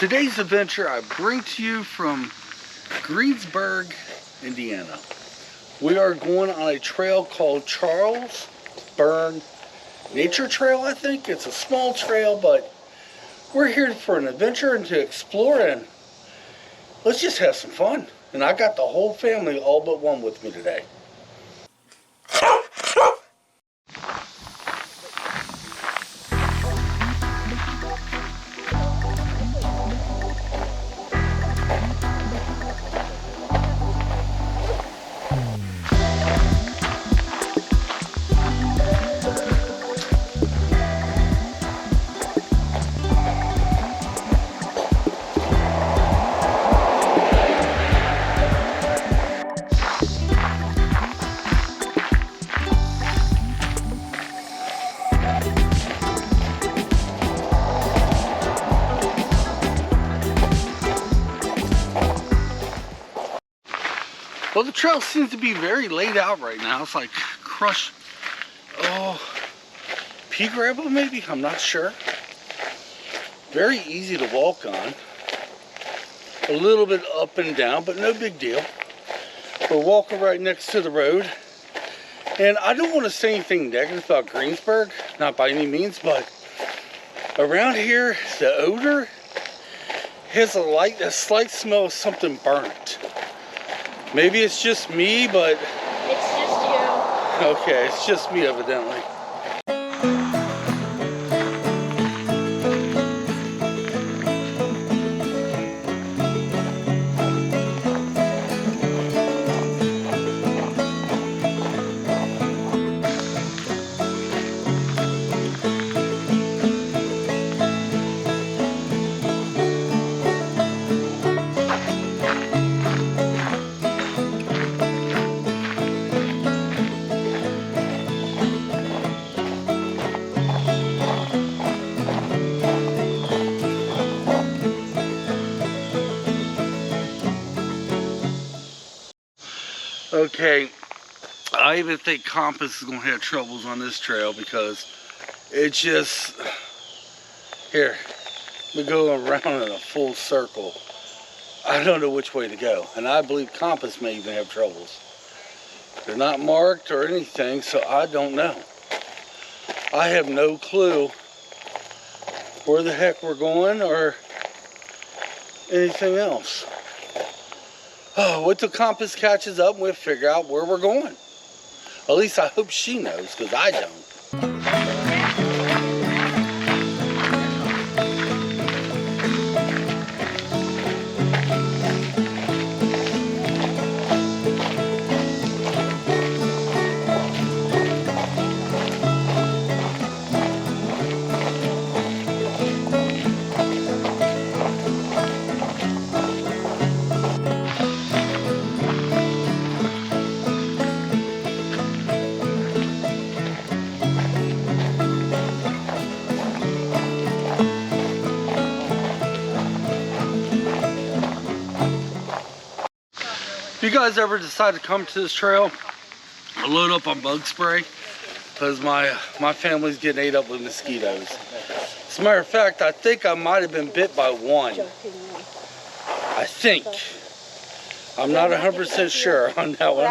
Today's adventure I bring to you from Greensburg, Indiana. We are going on a trail called Charles Buell Nature Trail, I think. It's a small trail, but we're here for an adventure and to explore, and let's just have some fun. And I got the whole family, all but one, with me today. Well, the trail seems to be very laid out right now. It's like crushed, pea gravel maybe? I'm not sure. Very easy to walk on. A little bit up and down, but no big deal. We're walking right next to the road. And I don't want to say anything negative about Greensburg, not by any means, but around here, the odor has a slight smell of something burnt. Maybe it's just me, but... It's just you. Okay, it's just me evidently. Okay, I even think compass is going to have troubles on this trail because it just, here, we're going around in a full circle. I don't know which way to go, and I believe compass may even have troubles. They're not marked or anything, so I don't know. I have no clue where the heck we're going or anything else. Oh, wait till compass catches up and we'll figure out where we're going. At least I hope she knows, because I don't. If you guys ever decide to come to this trail, load up on bug spray because my family's getting ate up with mosquitoes. As a matter of fact, I think I might have been bit by one. I think. I'm not 100% sure on that one.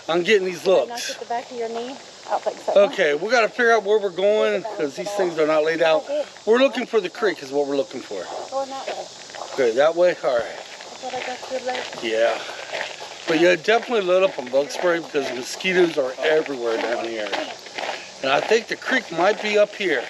I'm getting these looks. At the back of your knee? I don't think so. Okay, we got to figure out where we're going because these things are not laid out. We're looking for the creek is what we're looking for. Going that way. Okay, that way? All right. That's what I got to do. Yeah. But yeah, definitely load up on bug spray because mosquitoes are everywhere down here. And I think the creek might be up here.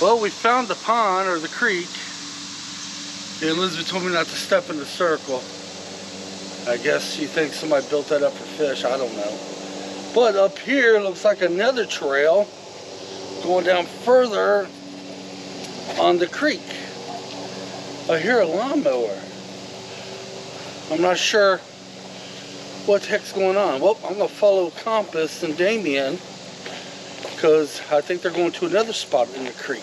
Well, we found the pond or the creek. And Elizabeth told me not to step in the circle. I guess she thinks somebody built that up for fish. I don't know. But up here looks like another trail going down further on the creek. I hear a lawnmower. I'm not sure what the heck's going on. Well, I'm gonna follow Compass and Damien because I think they're going to another spot in the creek.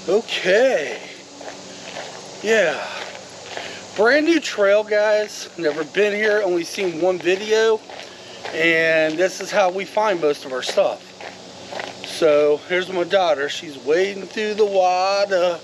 Okay. Yeah. Brand new trail, guys. Never been here, only seen one video. And this is how we find most of our stuff. So here's my daughter. She's wading through the water.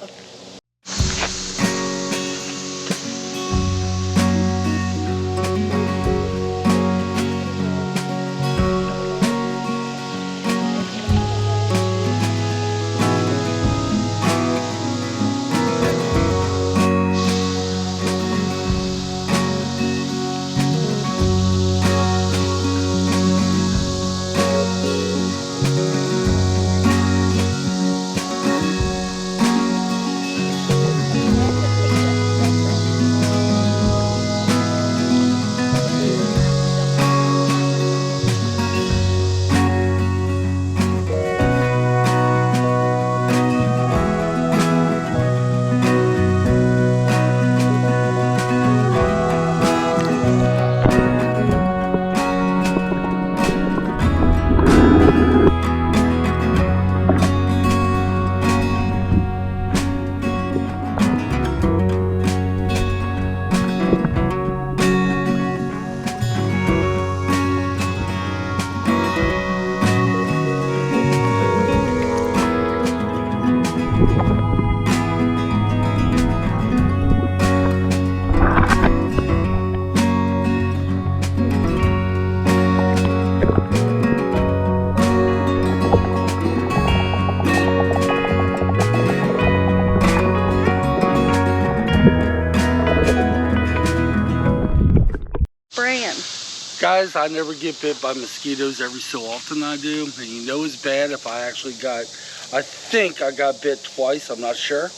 Guys, I never get bit by mosquitoes. Every so often I do. And you know it's bad if I actually got, I think I got bit twice. I'm not sure.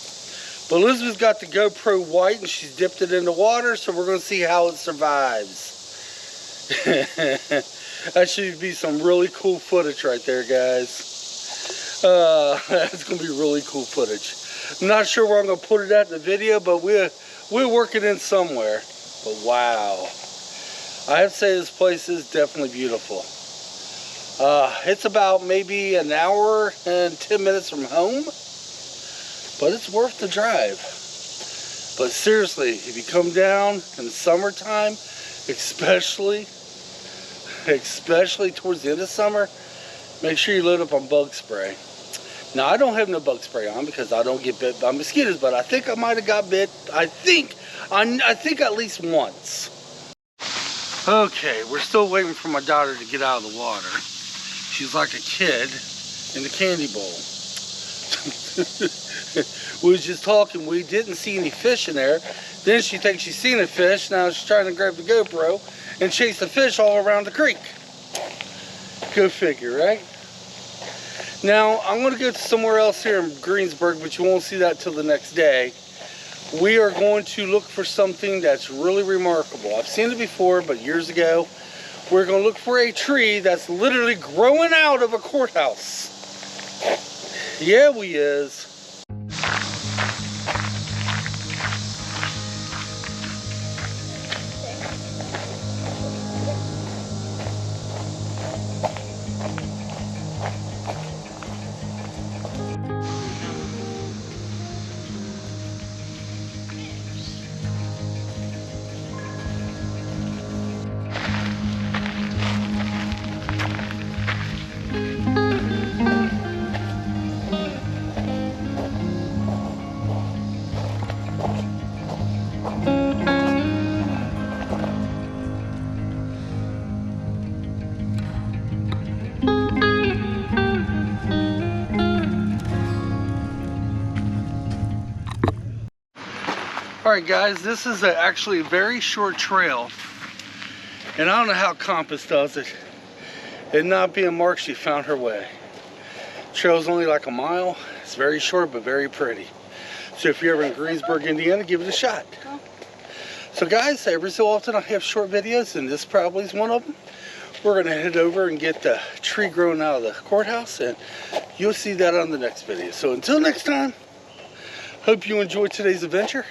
But Elizabeth's got the GoPro white and she's dipped it in the water. So we're going to see how it survives. That should be some really cool footage right there, guys. That's going to be really cool footage. I'm not sure where I'm going to put it at in the video, but we'll work it in somewhere. But wow. I have to say this place is definitely beautiful. It's about maybe an hour and 10 minutes from home, but it's worth the drive. But seriously, if you come down in the summertime, especially towards the end of summer, make sure you load up on bug spray. Now, I don't have no bug spray on because I don't get bit by mosquitoes, but I think I might have got bit. I think at least once. Okay, we're still waiting for my daughter to get out of the water. She's like a kid in the candy bowl. We was just talking, we didn't see any fish in there. Then she thinks she's seen a fish. Now she's trying to grab the GoPro and chase the fish all around the creek. Go figure, right? Now, I'm going to go somewhere else here in Greensburg, but you won't see that till the next day. We are going to look for something that's really remarkable. I've seen it before, but years ago. We're going to look for a tree that's literally growing out of a courthouse. Yeah, we is. Alright guys, this is actually a very short trail, and I don't know how Compass does it. It not being marked, she found her way. Trail's only like a mile. It's very short but very pretty. So if you're ever in Greensburg, Indiana, give it a shot. So guys, every so often I have short videos, and this probably is one of them. We're gonna head over and get the tree grown out of the courthouse, and you'll see that on the next video. So until next time, hope you enjoyed today's adventure,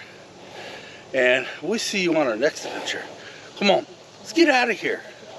and we'll see you on our next adventure. Come on, let's get out of here.